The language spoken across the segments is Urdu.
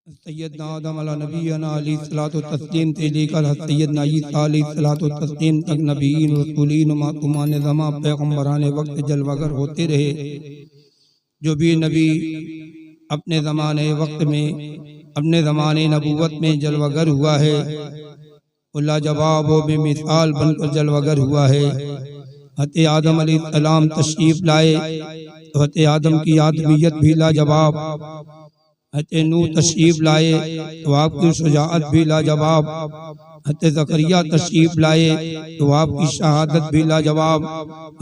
سیدنا آدم علیہ نبینا علیہ الصلوۃ والتسلیم سے لے کر سیدنا عیسیٰ علیہ الصلوۃ والتسلیم تک نبیین رسولین و معصومان زمان پیغمبران وقت جلوگر ہوتے رہے۔ جو بھی نبی اپنے زمانے وقت میں اپنے زمانے نبوت میں جلوگر ہوا ہے، اللہ جواب و بے مثال بن کر جلوگر ہوا ہے۔ حضرت آدم علیہ السلام تشریف لائے تو حضرت آدم کی آدمیت بھی لاجواب، حضرت نوح تشریف لائے تو آپ کی شجاعت بھی لاجواب، حضرت زکریا تشریف لائے تو آپ کی شہادت بھی لاجواب،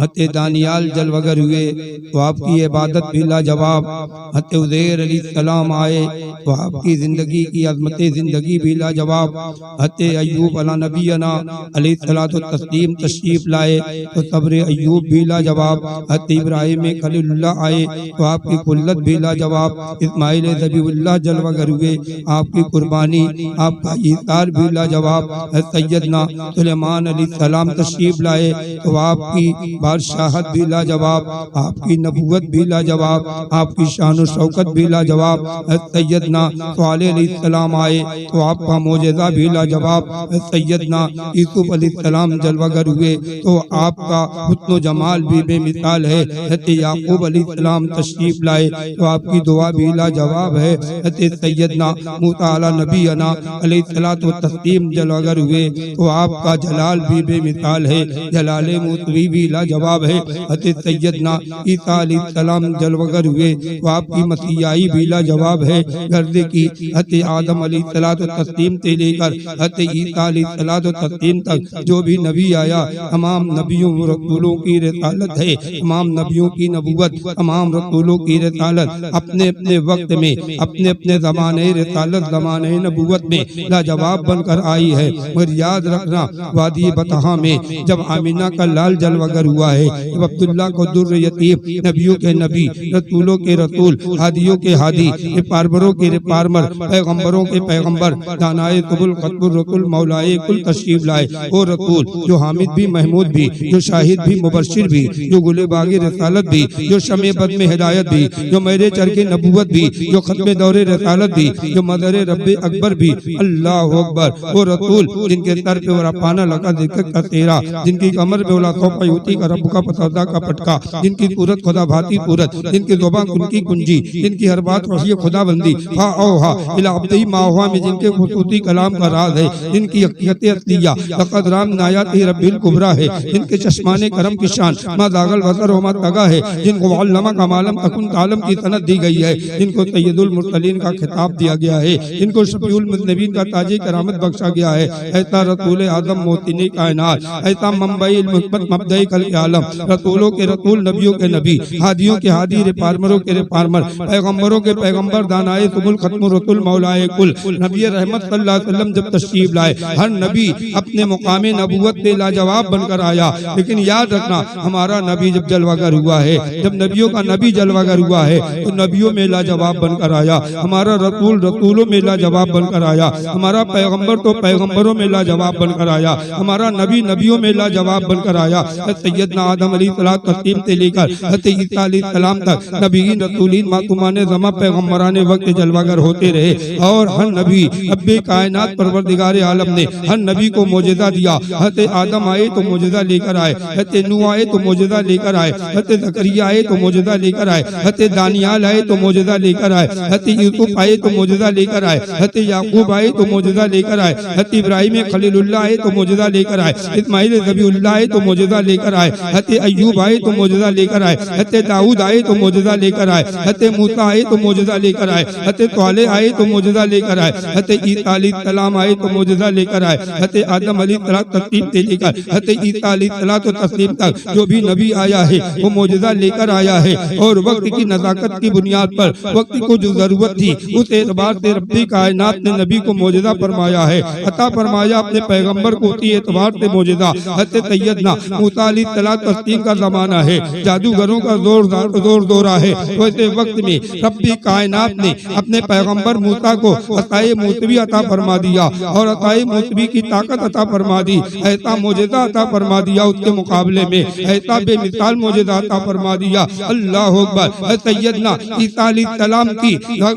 حضرت دانیال جلوگر ہوئے تو آپ کی عبادت بھی لاجواب، حضرت عزیر علیہ السلام آئے تو آپ کی زندگی کی عظمت زندگی بھی لاجواب، حضرت ایوب علیہ نبینا علیہ الصلوۃ والتسلیم تشریف لائے تو صبر ایوب بھی لاجواب، حضرت ابراہیم خلیل اللہ آئے تو آپ کی قلت بھی لاجواب، اسماعیل ذبیح اللہ جلوگر ہوئے آپ کی قربانی آپ کا ایثار بھی لاجواب، سیدنا سلیمان علیہ السلام تشریف لائے تو آپ کی بادشاہت بھی لاجواب، آپ کی نبوت بھی لاجواب، آپ کی شان و شوکت بھی لاجواب، سیدنا صالح علیہ السلام آئے تو آپ کا معجزہ بھی لاجواب، سیدنا یوسف علیہ السلام جلوگر ہوئے تو آپ کا حسن و جمال بھی بے مثال ہے، حضرت یعقوب علیہ السلام تشریف لائے تو آپ کی دعا بھی لاجواب ہے، حضرت سیدنا موسیٰ علیہ نبینا علیہ الصلوۃ والتسلیم جلوگر ہوئے تو آپ کا جلال بھی بے مثال ہے، جلال موسوی بھی لاجواب ہے، حضرت سیدنا عیسیٰ علیہ السلام جلوگر ہوئے تو آپ کی مسیحائی بھی لاجواب ہے، گردے کی حضرت آدم علیہ الصلوۃ والتسلیم سے لے کر حضرت عیسیٰ علیہ الصلوۃ والتسلیم تک جو بھی نبی آیا تمام نبیوں رسولوں کی رسالت ہے، تمام نبیوں کی نبوت، تمام رسولوں کی رسالت اپنے اپنے وقت میں اپنے اپنے زمانے رسالت زمانے نبوت میں لاجواب بن کر آئی ہے۔ مگر یاد رکھنا وادی بطحا میں جب آمینہ کا لال جلوگر ہوا ہے، جب عبداللہ کو در یتیم، نبیوں کے نبی، رسولوں کے رسول، ہادیوں کے ہادی، پاربروں کے پارمر، پیغمبروں کے پیغمبر، دانائے قبول قطب الرسول مولائے کل تشریف لائے، وہ رسول جو حامد بھی محمود بھی، جو شاہد بھی مبشر بھی، جو گل باغ رسالت بھی، جو شمع بد میں ہدایت بھی، جو میرے چرخ نبوت بھی، جو ختم دور رسالت بھی، جو مظہر رب اکبر بھی، اللہ اکبر، وہ رسول جن کے سر پہ ورپانا لگا ذکر کا تیرا، جن کی کمر پہ اولا صوفہ یوتی کا رب کا پسودہ کا پٹکا، جن کی صورت خدا بھاتی صورت، جن کی زبان کن کی کنجی، جن کی ہر بات وحی خدا بندی، ہا اوہا الى عبدی ماہوا میں جن کے خصوصی کلام کا راز ہے، جن کی حقیقت اصلیہ لقد رام نایات رب الکبریٰ ہے، جن کے چشمان کرم کی شان ما داغل وزر و ما تگا ہے، جن کو علمہ کا معلم تکن تعلم کی سند دی گئی ہے، جن کو سید المرسلین کا خطاب دیا گیا ہے، جن کو شفیع المذنبین کا تاج کرامت بخشا گیا ہے، ایسا رسول اعظم موطن کائنات، ایسا منبع المثبت مبدع خلق عالم، رسولوں کے رسول نبیوں کے نبی، ہادیوں کے ہادی، پارمروں کے پارمر، پیغمبروں کے پیغمبر، دانائے قبول ختم الرسول مولائے کل، نبی رحمت صلی اللہ علیہ وسلم جب تشریف لائے ہر نبی اپنے مقام نبوت پہ لاجواب بن کر آیا، لیکن یاد رکھنا ہمارا نبی جب جلوگر ہوا ہے، جب نبیوں کا نبی جلوگر ہوا ہے تو نبیوں میں لاجواب بن کر آیا، ہمارا رسول رسولوں میں لاجواب بن کر آیا، ہمارا پیغمبر تو پیغمبروں میں لاجواب بن کر آیا، ہمارا نبی نبیوں میں لاجواب بن کر آیا، سیدنا آدم علیہ الصلوۃ والتسلیم سے لے کر حضرت عیسیٰ علیہ السلام تک نبیین رسولین معصومان زمان پیغمبران وقت جلوگر ہوتے رہے، اور ہر نبی رب کائنات پروردگار عالم نے ہر نبی کو معجزہ دیا، حضرت آدم آئے تو معجزہ لے کر آئے، حضرت نوح آئے تو معجزہ لے کر آئے، حضرت زکریا آئے تو معجزہ لے کر آئے، حضرت دانیال آئے تو معجزہ لے کر آئے، حضرت یوسف آئے تو معجزہ لے کر آئے، حضرت یعقوب آئے تو معجزہ لے کر آئے، حضرت ابراہیم خلیل اللہ آئے تو معجزہ لے کر آئے، اسماعیل ذبیح اللہ آئے تو معجزہ لے کر آئے، حضرت ایوب آئے تو معجزہ لے کر آئے، حضرت داؤد آئے تو معجزہ لے کر آئے، حضرت موسیٰ آئے تو معجزہ لے کر آئے، حضرت صالح آئے تو معجزہ لے کر آئے، حضرت عیسیٰ علیہ السلام آئے تو معجزہ لے کر آئے، حضرت آدم علیہ السلام سے لے کر حضرت عیسیٰ علیہ السلام تک جو بھی نبی آیا ہے وہ معجزہ لے کر آیا ہے، اور وقت کی نزاکت کی بنیاد پر وقت کو جو ضرورت تھی اس اعتبار سے ربی کائنات نے نبی کو معجزہ فرمایا ہے، عطا فرمایا اپنے پیغمبر کو اسی اعتبار سے معجزہ۔ حضرت سیدنا موسیٰ علیہ السلام کا زمانہ ہے، جادوگروں کا زور دورہ ہے، ویسے وقت میں ربی کائنات نے اپنے پیغمبر موسیٰ کو عصائے موسوی عطا فرما دیا، اور عصائے موسوی کی طاقت عطا فرما دی، ایسا معجزہ عطا فرما دیا اس کے مقابلے میں، ایسا بے مثال معجزہ عطا فرما دیا، اللہ اکبر۔ سیدنا عیسیٰ علیہ السلام کی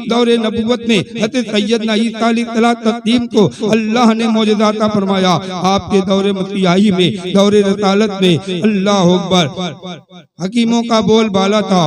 دور نبوت میں حضرت سیدنا عیسیٰ علیہ السلام کو اللہ نے معجزہ عطا فرمایا، آپ کے دور مسیحائی میں، دور رسالت میں اللہ اکبر حکیموں کا بول بالا تھا،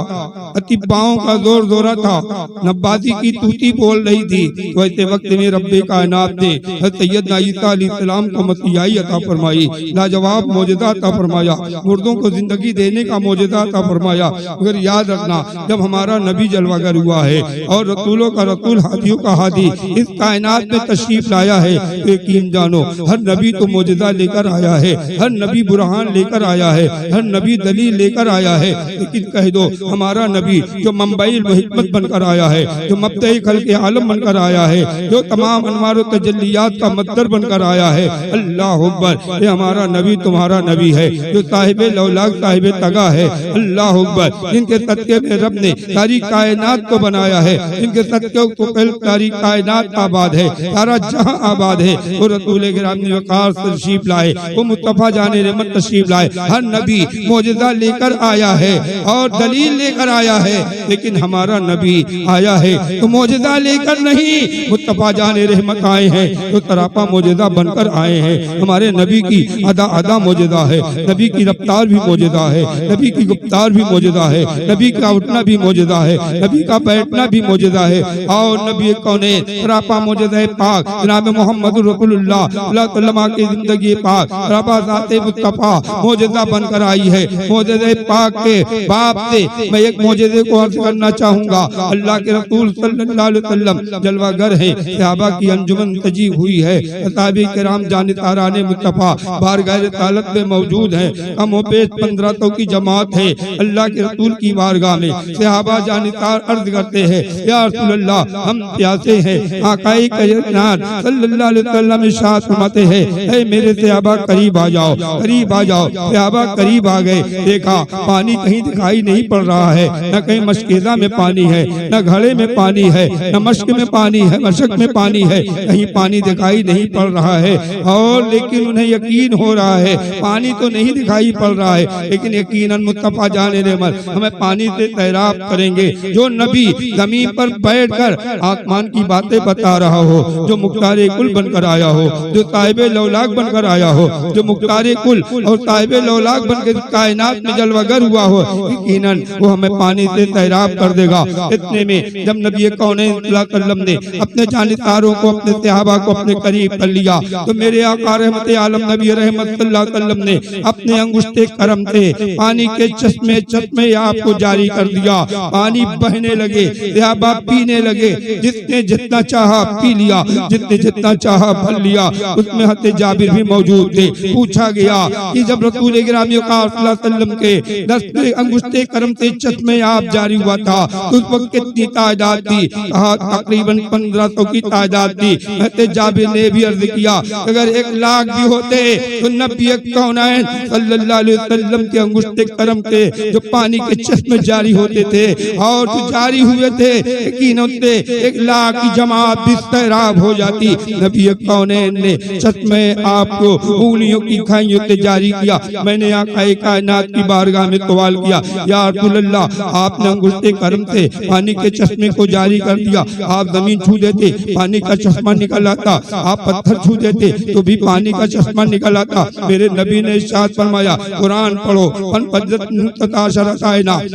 اطباؤں کا زور زورا تھا، نبازی کی توتی بول رہی تھی، تو ایسے وقت میں رب کائنات نے حضرت سیدنا عیسیٰ علیہ السلام کو مسیحائی عطا فرمائی، لاجواب معجزہ عطا فرمایا، مردوں کو زندگی دینے کا معجزہ عطا فرمایا۔ مگر یاد رکھنا، جب ہمارا نبی جلوہ گر ہوا ہے اور رسولوں کا رسول، ہادیوں کا ہادی اس کائنات میں تشریف لایا ہے، تو یقین جانو ہر نبی تو معجزہ لے کر آیا ہے، ہر نبی برہان لے کر آیا ہے، ہر نبی دلیل لے کر آیا ہے، لیکن کہہ دو ہمارا نبی جو منبع حکمت بن کر آیا ہے، جو مبدأ خلق عالم بن کر آیا ہے، جو تمام انوار و تجلیات کا مصدر بن کر آیا ہے، اللہ اکبر، یہ ہمارا نبی تمہارا نبی ہے، جو صاحب لولاک صاحب تگا ہے، اللہ اکبر، جن کے صدقے میں رب نے ساری کائنات کو بنایا ہے، جن کے صدقے کو پہل ساری کائنات آباد ہے، سارا جہاں آباد ہے، وہ رسول گرامی وقار تشریف لائے، وہ مصطفیٰ جان رحمت تشریف لائے۔ ہر نبی معجزہ لے کر آیا ہے اور دلیل لے کر آیا ہے، لیکن ہمارا نبی آیا ہے تو معجزہ لے کر نہیں، مصطفیٰ جان رحمت آئے ہیں تو سراپا معجزہ بن کر آئے ہیں۔ ہمارے نبی کی ادا ادا معجزہ ہے، نبی کی رفتار بھی معجزہ ہے، نبی کی گفتار بھی معجزہ ہے، نبی کا اٹھنا بھی معجزہ ہے، نبی کا بیٹھنا بھی معجزہ ہے، اور نبی کونین سراپا معجزہ پاک جناب محمد رسول اللہ صلی اللہ علیہ وسلم کی زندگی پاک سراپا ذات مصطفیٰ معجزہ بن کر آئی ہے۔ معجزہ پاک کے باب سے میں ایک معجزے کو عرض کرنا چاہوں گا۔ اللہ کے رسول صلی اللہ علیہ وسلم جلوہ گر ہیں، صحابہ کی انجمن سجی ہوئی ہے، صحابہ کرام جانبداران مصطفیٰ بارگاہ رسالت میں موجود ہیں، کم و بیش 1500 کی جماعت ہے۔ اللہ کے رسول کی بارگاہ میں صحابہ جانبدار عرض کرتے ہیں، یا رسول اللہ ہم پیاسے ہیں۔ آقا کائنات صلی اللہ علیہ وسلم ارشاد فرماتے ہیں، اے میرے صحابہ قریب آ جاؤ، قریب آ جاؤ۔ صحابہ قریب آ گئے، دیکھا پانی کہیں دکھائی نہیں پڑ رہا ہے، نہ کہیں مشکیزہ میں پانی ہے، نہ گھڑے میں پانی ہے، نہ مشک میں پانی ہے، مشک میں پانی ہے، کہیں پانی دکھائی نہیں پڑ رہا ہے، اور لیکن انہیں یقین ہو رہا ہے پانی تو نہیں دکھائی پڑ رہا ہے، لیکن یقیناً مصطفیٰ جان رحمت ہمیں پانی سے سیراب کریں گے۔ جو نبی زمین پر بیٹھ کر آسمان کی باتیں بتا رہا ہو، جو مختار کل بن کر آیا ہو، جو صاحب لولاک بن کر آیا ہو، جو مختار کل اور صاحب لولاک بن کے کائنات میں جلوہ گر ہوا ہو، یقیناً وہ ہمیں پانی سے سیراب کر دے گا۔ اتنے میں جب نبی کونین صلی اللہ علیہ وسلم نے اپنے جانبداروں کو، اپنے صحابہ کو اپنے قریب کر لیا، تو میرے آقا رحمت عالم نبی رحمت صلی اللہ علیہ وسلم نے اپنے انگشت کرم سے پانی کے چشمے آپ کو جاری کر دیا۔ پانی بہنے لگے، صحابہ پینے لگے، جس نے جتنا چاہا پی لیا، جس نے جتنا چاہا بھر لیا۔ اس میں حضرت جابر بھی موجود تھے۔ پوچھا گیا کہ جب رسول گرامی وقار صلی اللہ علیہ وسلم کے دست انگشت کرم سے چشمے آپ جاری ہوا تھا تو اس وقت کتنی تعداد تھی؟ کہا تقریباً 1500 کی تعداد تھی۔ حضرت جابر نے بھی عرض کیا اگر 1,00,000 بھی ہوتے تو نبی کونین صلی اللہ علیہ وسلم کے انگشت کرم کے جو پانی کے چشمے جاری ہوتے تھے اور جو جاری ہوئے تھے، یقیناً 1,00,000 کی جماعت بھی سیراب ہو جاتی۔ نبی کونین نے چشمے آپ کو انگلیوں کی کھائیوں سے جاری کیا۔ میں نے آقا کائنات کی بارگاہ میں سوال کیا، یا رسول اللہ آپ نے انگشت کرم سے پانی کے چشمے کو جاری کر دیا، آپ زمین چھو دیتے پانی کا چشمہ نکل آتا، آپ پتھر چھو دیتے تو بھی پانی کا چشمہ نکل آتا۔ میرے نبی نے ارشاد فرمایا قرآن پڑھو،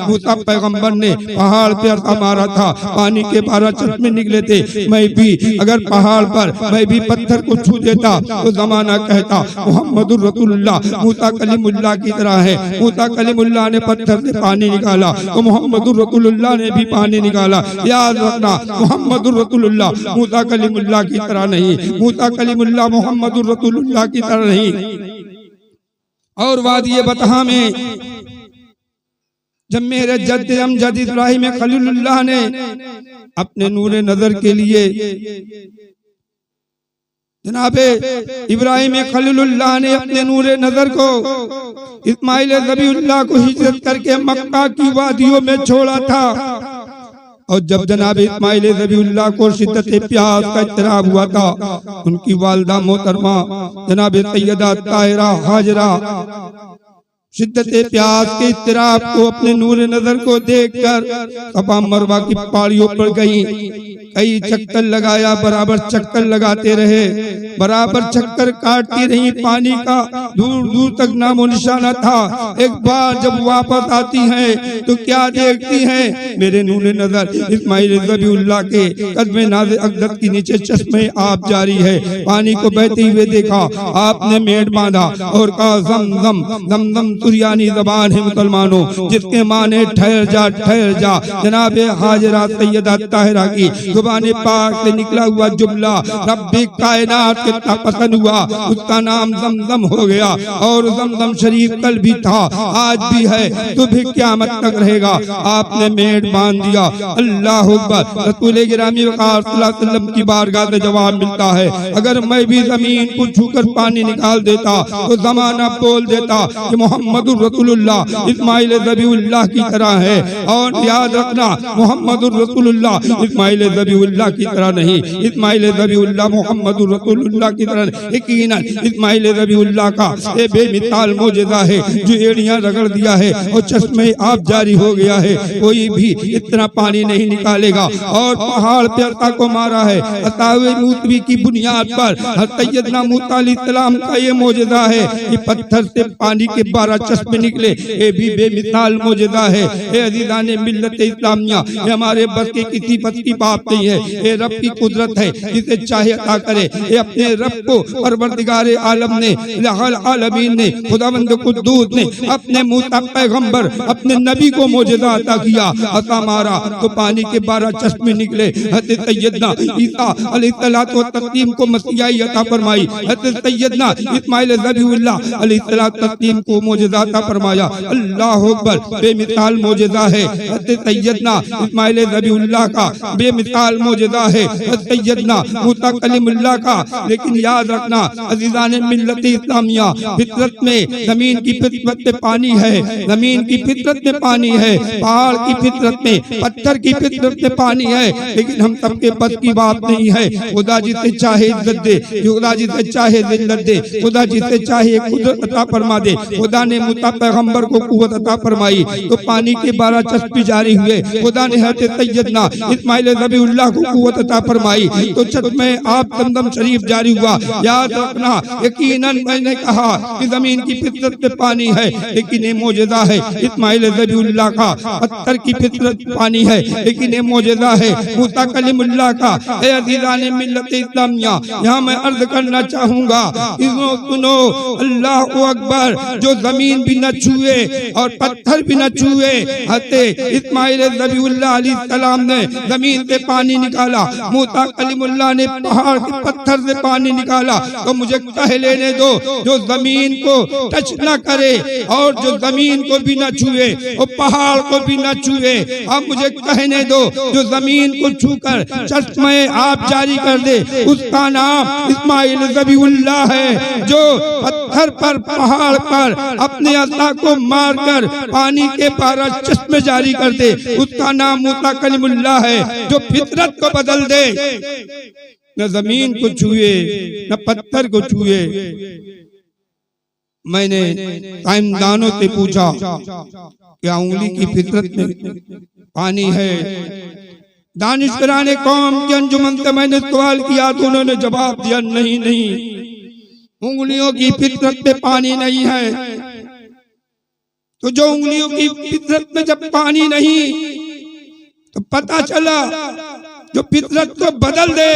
موسیٰ پیغمبر نے پہاڑ پہ عصا مارا تھا، پانی کے 12 چشمے نکلے تھے۔ میں بھی اگر پہاڑ پر میں بھی پتھر کو چھو دیتا تو زمانہ کہتا محمد الرسول اللہ موسیٰ کلیم اللہ کی طرح ہے۔ موسیٰ کلیم اللہ نے پتھر سے پانی نکالا تو محمد الرسول اللہ نے بھی پانی نکالا۔ یاد رکھنا محمد الرسول اللہ موسیٰ کلیم اللہ کی طرح نہیں، موسیٰ کلیم اللہ محمد الرسول اللہ کی طرح نہیں۔ اور وادی بطحا میں جب میرے جد امجد ابراہیم خلیل اللہ نے اپنے نور نظر کے لیے جناب ابراہیم خلیل اللہ نے اپنے نور نظر کو اسماعیل ذبیح اللہ کو ہجرت کر کے مکہ کی وادیوں میں چھوڑا تھا، اور جب جناب اسماعیل ذبیح اللہ کو شدت پیاس کا اضطراب ہوا تھا، ان کی والدہ محترمہ جناب سیدہ طاہرہ ہاجرہ شدت پیاس کے اضطراب کو اپنے نور نظر کو دیکھ کر صفا مروہ کی پہاڑیوں پر گئیں، کئی چکر لگایا، برابر چکر لگاتے رہے، برابر چکر کاٹتی رہی، پانی کا دور دور تک نام و نشانہ تھا۔ ایک بار جب واپس آتی ہیں تو کیا دیکھتی ہیں؟ میرے نور نظر اسماعیل ذبیح اللہ کے قدم ناز اقدس کے نیچے چشمے آب جاری ہے، پانی کو بہتے ہوئے دیکھا۔ آپ نے میڑ باندھا اور کہا زمزم زمزم سریانی زبان ہے مسلمانوں، جس کے معنی ٹھہر جا ٹھہر جا۔ جناب حاجرہ سیدہ طاہرہ کی زبان پاک سے نکلا ہوا جملہ رب کائنات کتنا پسند ہوا، اس کا نام زمزم ہو گیا۔ اور زمزم شریف کل بھی تھا، آج بھی ہے، تو بھی قیامت تک رہے گا۔ آپ نے میڑ باندھ دیا۔ اللہ اکبر۔ رسول گرامی وقار صلی اللہ علیہ وسلم کی بارگاہ سے جواب ملتا ہے، اگر میں بھی زمین کو چھو کر پانی نکال دیتا تو زمانہ بول دیتا کہ محمد الرسول اللہ اسماعیل ذبیح اللہ کی طرح ہے۔ اور یاد رکھنا، محمد الرسول اللہ اسماعیل ذبیح اللہ کی طرح نہیں، اسماعیل ذبیح اللہ محمد الرسول اللہ کی طرح نہیں۔ یقیناً اسماعیل ذبیح اللہ کا یہ بے مثال معجزہ ہے جو ایڑیاں رگڑ دیا ہے اور چشمے آب جاری ہو گیا ہے، کوئی بھی اتنا پانی نہیں نکالے گا۔ اور پہاڑ پہ عصا کو مارا ہے، عصا موسوی کی بنیاد پر سیدنا موسیٰ علیہ السلام کا یہ معجزہ ہے کہ پتھر سے پانی کے 12 چشمے نکلے، یہ بھی بے مثال معجزہ ہے۔ اے عزیزان ملت اسلامیہ، یہ ہمارے بس کے کسی بس کی بات نہیں ہے، یہ رب کی قدرت ہے، جسے چاہے عطا کرے۔ یہ اپنے رب کو پروردگار عالم نے، الہ العالمین نے، خداوند قدوس نے اپنے موسیٰ پیغمبر اپنے نبی کو معجزہ عطا کیا۔ عصا مارا تو پانی کے 12 چشمے نکلے۔ حضرت سیدنا عیسیٰ علیہ السلام کو مسیحائی عطا فرمائی، حضرت سیدنا اسماعیل ذبیح اللہ علیہ السلام کو معجزہ عطا فرمایا۔ اللہ اکبر۔ بے مثال معجزہ ہے حضرت سیدنا اسماعیل ذبیح اللہ کا، بے مثال معجزہ ہے حضرت سیدنا موسیٰ کلیم اللہ کا۔ لیکن یاد رکھنا عزیزان ملت اسلامیہ، فطرت میں زمین کی فطرت میں پانی ہے، زمین کی فطرت میں پانی ہے، پہاڑ کی فطرت میں، پتھر کی فطرت میں پانی ہے، لیکن ہم سب کے بس کی بات نہیں ہے۔ خدا جسے چاہے عزت دے، خدا جسے چاہے ذلت دے، خدا جسے چاہے قدرت عطا فرما دے۔ خدا نے موسیٰ پیغمبر کو قوت عطا فرمائی تو پانی کے 12 چشمے جاری ہوئے۔ خدا نے حضرت سیدنا اسماعیل ذبیح اللہ کو قوت عطا فرمائی تو چشمے آب زمزم شریف جاری ہوا۔ یاد رکھنا، یقیناً میں نے کہا کہ زمین کی فطرت میں پانی ہے، لیکن یہ معجزہ ہے اسماعیل ذبیح اللہ کا۔ پتھر کی فطرت پانی ہے، لیکن یہ معجزہ ہے موسیٰ کلیم اللہ کا۔ اے عزیزان ملت اسلامیہ، یہاں میں عرض کرنا چاہوں گا، سنو اللہ اکبر، جو زمین بھی نہ چھوئے اور پتھر بھی نہ چھوئے، حضرت اسماعیل ذبیح اللہ علیہ السلام نے زمین سے پانی نکالا، موسیٰ کلیم اللہ نے پہاڑ کے پتھر سے پانی نکالا۔ تو مجھے کہہ لینے دو، جو زمین کو ٹچ نہ کرے اور جو زمین کو بھی نہ چھوئے اور پہاڑ کو بھی نہ چھوئے، اب مجھے کہنے دو جو زمین کو چھو کر چشمے آب جاری کر دے، اس کا نام اسماعیل ذبیح اللہ ہے۔ جو پتھر پر پہاڑ پر اپنے عصا کو مار کر پانی کے 12 چشمے جاری کر دے، اس کا نام موسیٰ کلیم اللہ ہے۔ جو فطرت کو بدل دے، نہ زمین کو چھوئے نہ پتھر کو چھوئے۔ میں نے سائنسدانوں سے پوچھا کیا انگلی کی فطرت میں پانی ہے؟ دانشوران قوم کی انجمن سے میں نے سوال کیا تو انہوں نے جواب دیا نہیں، انگلیوں کی فطرت میں پانی نہیں ہے۔ تو جو انگلیوں کی فطرت میں جب پانی نہیں تو پتہ چلا جو فطرت کو بدل دے،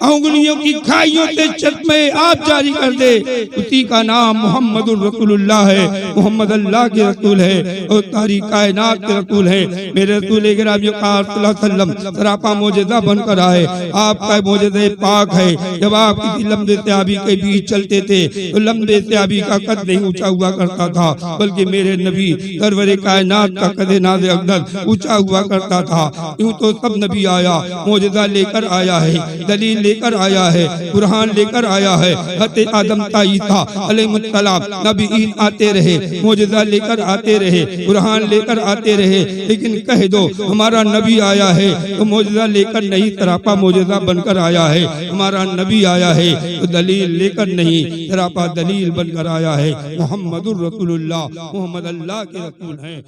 انگلیوں کی کھائیوں سے چشمے آپ جاری کر دے، اسی کا نام محمد الرسول اللہ ہے۔ محمد اللہ کے رسول ہے اور ساری کائنات کے رسول ہے۔ میرے رسول گرامی وقار صلی اللہ علیہ وسلم سراپا معجزہ بن کر آئے۔ آپ کا معجزہ پاک ہے۔ جب آپ کسی لمبے صحابی کے بیچ چلتے تھے تو لمبے صحابی کا قد نہیں اونچا ہوا کرتا تھا، بلکہ میرے نبی سرور کائنات کا قد ناز اقدس اونچا ہوا کرتا تھا۔ یوں تو سب نبی آیا معجزہ لے کر آیا ہے، دلیل لے کر آیا ہے، قرآن لے کر آیا ہے، حضرت آدم تا عیسیٰ علیہ السلام نبیین آتے رہے، معجزہ لے کر آتے رہے، قرآن لے کر آتے رہے، لیکن کہہ دو ہمارا نبی آیا ہے تو معجزہ لے کر نہیں، سراپا معجزہ بن کر آیا ہے۔ ہمارا نبی آیا ہے تو دلیل لے کر نہیں، سراپا دلیل بن کر آیا ہے۔ محمد الرسول اللہ، محمد اللہ کے رسول ہیں۔